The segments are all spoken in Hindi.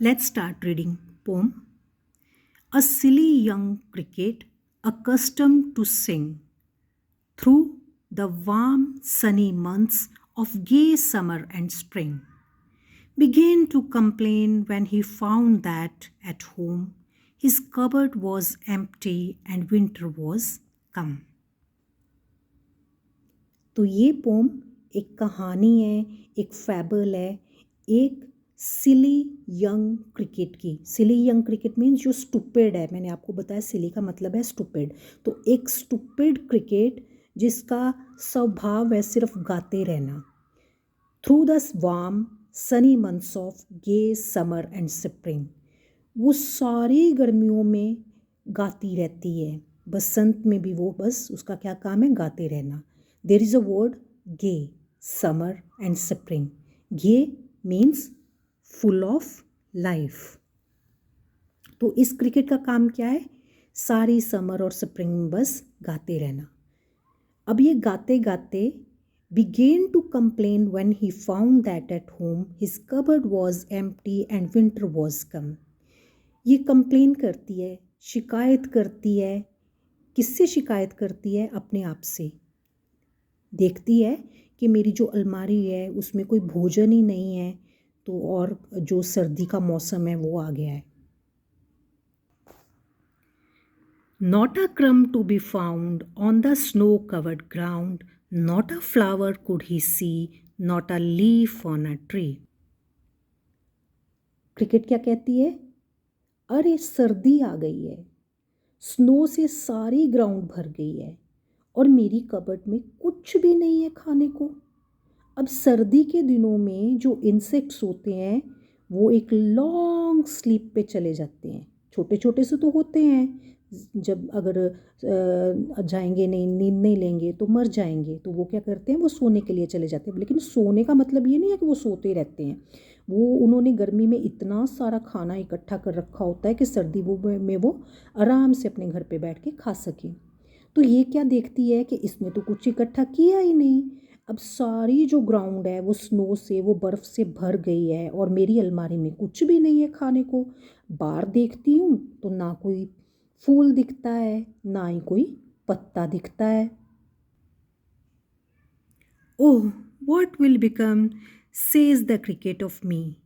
Let's start reading poem. A silly young cricket accustomed to sing through the warm sunny months of gay summer and spring began to complain when he found that at home his cupboard was empty and winter was come. तो ये पोम एक कहानी है, एक फैबल है, एक सिली यंग क्रिकेट की. सिली यंग क्रिकेट मीन्स जो स्टूपिड है. मैंने आपको बताया सिली का मतलब है स्टूपिड. तो एक स्टूपिड क्रिकेट जिसका स्वभाव है सिर्फ गाते रहना. Through the warm sunny months of gay summer and spring. वो सारी गर्मियों में गाती रहती है. बसंत में भी वो बस उसका क्या काम है, गाते रहना. There is a word gay, summer and spring. Gay means full of life. तो इस क्रिकेट का काम क्या है, सारी समर और स्प्रिंग में बस गाते रहना. अब ये गाते गाते began to complain when he found that at home his cupboard was empty and winter was come. ये कंप्लेन करती है, शिकायत करती है. किससे शिकायत करती है? अपने आप से. देखती है कि मेरी जो अलमारी है उसमें कोई भोजन ही नहीं है, तो और जो सर्दी का मौसम है वो आ गया है. Not a crumb to be found on the snow-covered ground, not a flower could he see, not a leaf on a tree. Cricket क्या कहती है? अरे सर्दी आ गई है, स्नो से सारी ग्राउंड भर गई है और मेरी कबर्ड में कुछ भी नहीं है खाने को. अब सर्दी के दिनों में जो इंसेक्ट्स होते हैं वो एक लॉन्ग स्लीप पे चले जाते हैं. छोटे छोटे से तो होते हैं, जब अगर जाएंगे नहीं, नींद नहीं लेंगे तो मर जाएंगे. तो वो क्या करते हैं, वो सोने के लिए चले जाते हैं. लेकिन सोने का मतलब ये नहीं है कि वो सोते रहते हैं. वो उन्होंने गर्मी में इतना सारा खाना इकट्ठा कर रखा होता है कि सर्दी में वो आराम से अपने घर पे बैठ के खा सकें. तो ये क्या देखती है कि इसने तो कुछ इकट्ठा किया ही नहीं. अब सारी जो ग्राउंड है वो स्नो से, वो बर्फ़ से भर गई है और मेरी अलमारी में कुछ भी नहीं है खाने को. बाहर देखती हूँ तो ना कोई फूल दिखता है, ना ही कोई पत्ता दिखता है. Oh what will become says the cricket of me.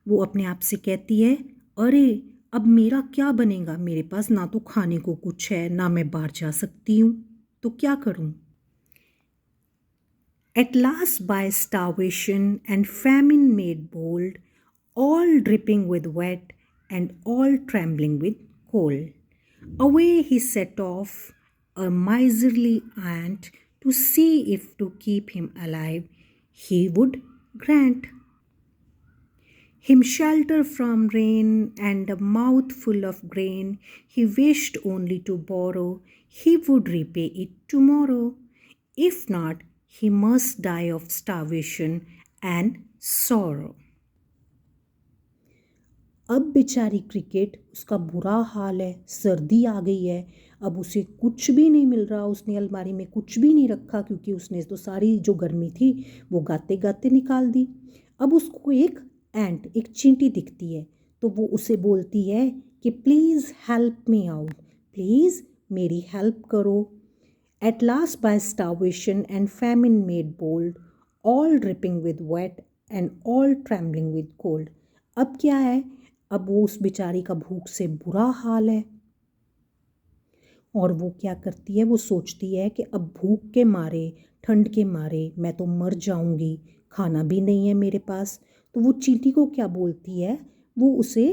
वो अपने आप से कहती है, अरे अब मेरा क्या बनेगा, मेरे पास ना तो खाने को कुछ है, ना मैं बाहर जा सकती हूँ, तो क्या करूँ. At last by starvation and famine made bold, all dripping with wet and all trembling with cold, away he set off, a miserly ant, to see if to keep him alive he would grant him shelter from rain and a mouthful of grain he wished only to borrow. He would repay it tomorrow. If not, he must die of starvation and sorrow. अब बेचारी क्रिकेट, उसका बुरा हाल है. सर्दी आ गई है, अब उसे कुछ भी नहीं मिल रहा. उसने अलमारी में कुछ भी नहीं रखा क्योंकि उसने तो सारी जो गर्मी थी वो गाते गाते निकाल दी. अब उसको एक एंट, एक चींटी दिखती है, तो वो उसे बोलती है कि please help me out, please मेरी हेल्प करो. At last by starvation and famine made bold, all dripping with wet and all trembling with cold. अब क्या है, अब वो उस बेचारी का भूख से बुरा हाल है और वो क्या करती है, वो सोचती है कि अब भूख के मारे, ठंड के मारे मैं तो मर जाऊंगी, खाना भी नहीं है मेरे पास. तो वो चींटी को क्या बोलती है, वो उसे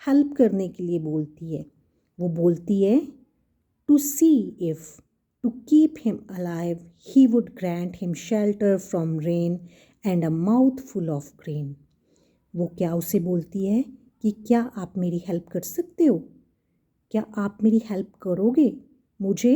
हेल्प करने के लिए बोलती है. वो बोलती है to see if to keep him alive, he would grant him shelter from rain and a mouthful of grain. वो क्या उसे बोलती है कि क्या आप मेरी हेल्प कर सकते हो, क्या आप मेरी हेल्प करोगे. मुझे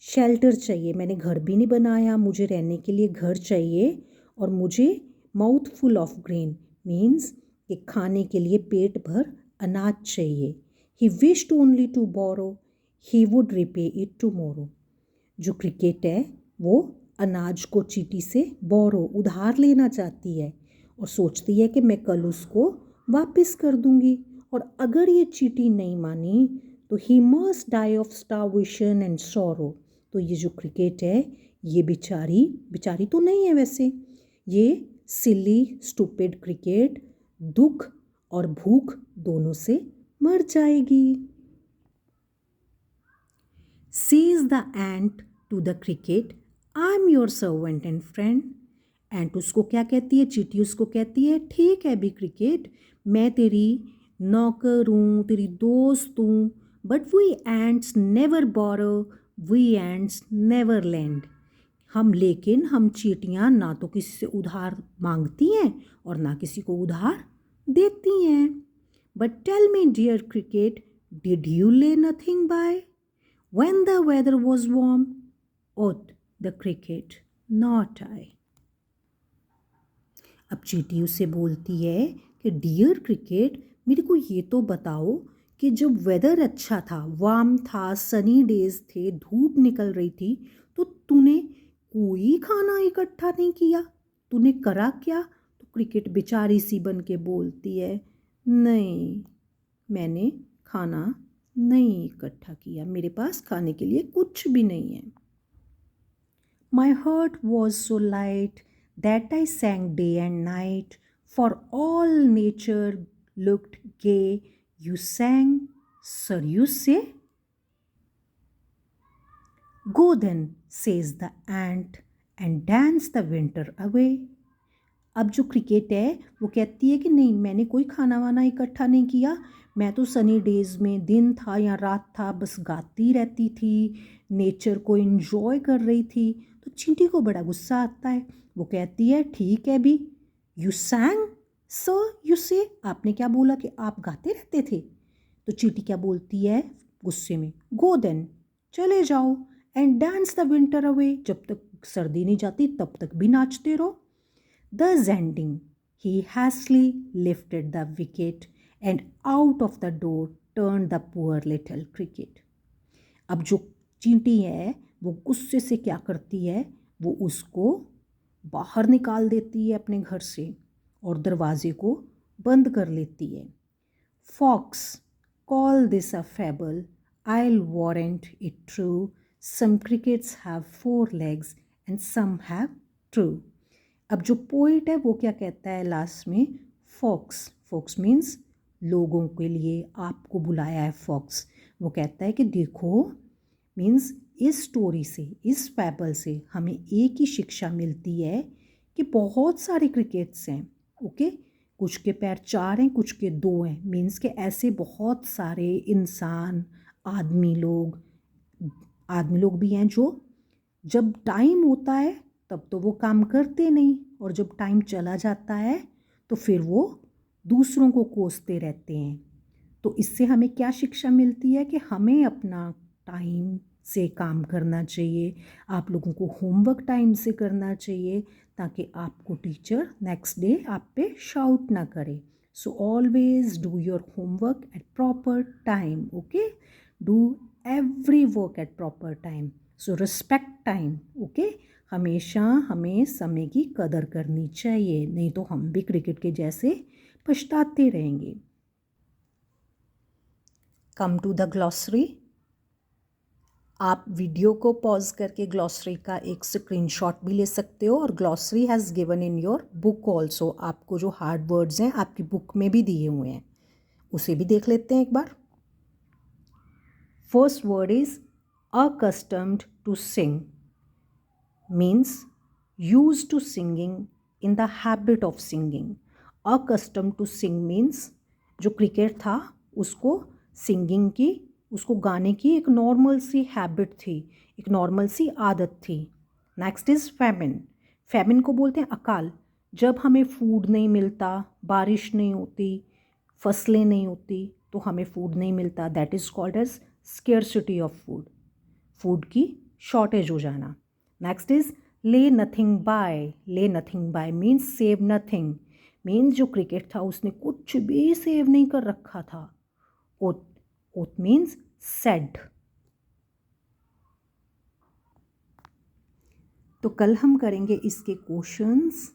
शेल्टर चाहिए, मैंने घर भी नहीं बनाया, मुझे रहने के लिए घर चाहिए, और मुझे माउथफुल ऑफ ग्रेन मीन्स कि खाने के लिए पेट भर अनाज चाहिए. He wished only to borrow, he would repay it tomorrow. जो क्रिकेट है वो अनाज को चींटी से बोरो, उधार लेना चाहती है और सोचती है कि मैं कल उसको वापस कर दूंगी। और अगर ये चींटी नहीं मानी तो he must die of starvation and sorrow. तो ये जो क्रिकेट है ये बेचारी बेचारी तो नहीं है वैसे, ये सिली स्टूपिड क्रिकेट दुख और भूख दोनों से मर जाएगी। Says the ant to the cricket, I'm your servant and friend. एंट उसको क्या कहती है, चींटी उसको कहती है, ठीक है भी क्रिकेट, मैं तेरी नौकर हूँ, तेरी दोस्त हूँ, but we ants never borrow, we ants never lend. हम चींटियाँ ना तो किसी से उधार मांगती हैं और ना किसी को उधार देती हैं। But tell me dear cricket, did you lay nothing by? When the weather was warm, ought the cricket, not I. अब चींटी उससे बोलती है कि डियर क्रिकेट, मेरे को ये तो बताओ कि जब वेदर अच्छा था, वार्म था, सनी डेज थे, धूप निकल रही थी, तो तूने कोई खाना इकट्ठा नहीं किया, तूने करा क्या? तो क्रिकेट बेचारी सी बन के बोलती है, नहीं, मैंने खाना नहीं इकट्ठा किया, मेरे पास खाने के लिए कुछ भी नहीं है। My heart was so light that I sang day and night, for all nature looked gay. You sang, sir, you say? Go then, says the ant, and dance the winter away. अब जो क्रिकेट है वो कहती है कि नहीं, मैंने कोई खाना वाना इकट्ठा नहीं किया, मैं तो सनी डेज़ में दिन था या रात था बस गाती रहती थी, नेचर को एंजॉय कर रही थी। तो चींटी को बड़ा गुस्सा आता है, वो कहती है ठीक है भी, यू सैंग सर यू से, आपने क्या बोला कि आप गाते रहते थे? तो चींटी क्या बोलती है गुस्से में, गो देन, चले जाओ, and dance the winter away, जब तक सर्दी नहीं जाती तब तक भी नाचते रहो। Thus ending, he hastily lifted the wicket and out of the door turned the poor little cricket. अब जो चींटी है वो गुस्से से क्या करती है, वो उसको बाहर निकाल देती है अपने घर से और दरवाजे को बंद कर लेती है। Fox, call this a fable, I'll warrant it true. Some crickets have 4 legs and some have true. अब जो पोइट है वो क्या कहता है लास्ट में, फॉक्स, फॉक्स मीन्स लोगों के लिए आपको बुलाया है फॉक्स, वो कहता है कि देखो, मीन्स इस स्टोरी से, इस फैबल से हमें एक ही शिक्षा मिलती है कि बहुत सारे क्रिकेट्स हैं, ओके, कुछ के पैर 4 हैं, कुछ के 2 हैं, मीन्स के ऐसे बहुत सारे इंसान, आदमी लोग भी हैं जो जब टाइम होता है तब तो वो काम करते नहीं, और जब टाइम चला जाता है तो फिर वो दूसरों को कोसते रहते हैं। तो इससे हमें क्या शिक्षा मिलती है कि हमें अपना टाइम से काम करना चाहिए, आप लोगों को होमवर्क टाइम से करना चाहिए ताकि आपको टीचर नेक्स्ट डे आप पे शाउट ना करे। So always do your homework eight proper time, okay, do every work at proper time, so respect time, okay. हमेशा हमें समय की कदर करनी चाहिए, नहीं तो हम भी क्रिकेट के जैसे पछताते रहेंगे। Come to the glossary. आप वीडियो को पॉज करके ग्लॉसरी का एक स्क्रीनशॉट भी ले सकते हो, और glossary has given in your book also, आपको जो हार्ड वर्ड्स हैं आपकी बुक में भी दिए हुए हैं, उसे भी देख लेते हैं एक बार। First word is accustomed to sing, means used to singing, in the habit of singing. accustomed to sing means जो क्रिकेट था उसको सिंगिंग की, उसको गाने की एक नॉर्मल सी हैबिट थी, एक नॉर्मल सी आदत थी। Next is famine. फैमिन को बोलते हैं अकाल, जब हमें फूड नहीं मिलता, बारिश नहीं होती, फसलें नहीं होती, तो हमें फूड नहीं मिलता, that is called as scarcity of food, food की शॉर्टेज हो जाना। Next is lay nothing by. Lay nothing by means save nothing, means जो क्रिकेट था उसने कुछ भी सेव नहीं कर रखा था। Oath, oath means said. तो कल हम करेंगे इसके क्वेश्चंस।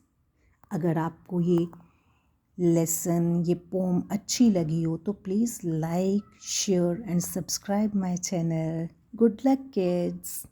अगर आपको ये लेसन, ये पोम अच्छी लगी हो तो please like, share and subscribe my channel. Good luck kids.